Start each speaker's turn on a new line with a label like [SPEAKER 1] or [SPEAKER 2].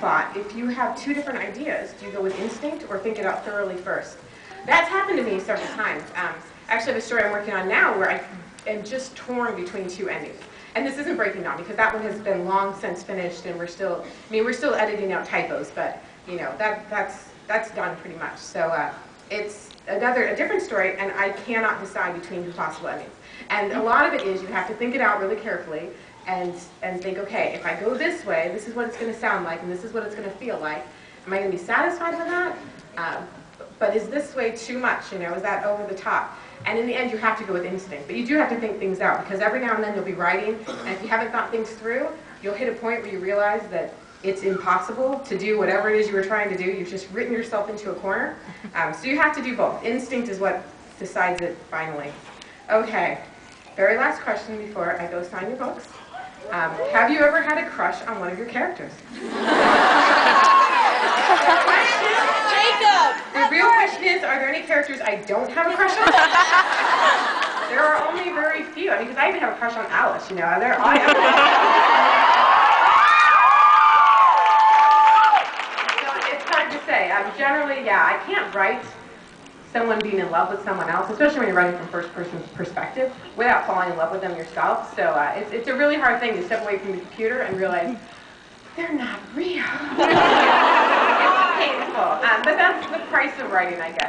[SPEAKER 1] spot, if you have two different ideas, do you go with instinct or think it out thoroughly first? That's happened to me several times. Actually, I have a story I'm working on now where I am just torn between two endings. And this isn't Breaking Dawn because that one has been long since finished, and we're still editing out typos, but you know that's done pretty much. So it's a different story, and I cannot decide between two possible endings. And a lot of it is you have to think it out really carefully and think, okay, if I go this way, this is what it's going to sound like, and this is what it's going to feel like. Am I going to be satisfied with that? But is this way too much? You know, is that over the top? And in the end, you have to go with instinct. But you do have to think things out, because every now and then you'll be writing, and if you haven't thought things through, you'll hit a point where you realize that it's impossible to do whatever it is you were trying to do. You've just written yourself into a corner. So you have to do both. Instinct is what decides it finally. Okay, very last question before I go sign your books. Have you ever had a crush on one of your characters? The real question is, are there any characters I don't have a crush on? There are only very few. I mean, because I even have a crush on Alice, you know. So it's hard to say. Generally, yeah, I can't write someone being in love with someone else, especially when you're writing from first-person perspective, without falling in love with them yourself. So it's a really hard thing to step away from the computer and realize they're not real. It's painful. But that's the price of writing, I guess.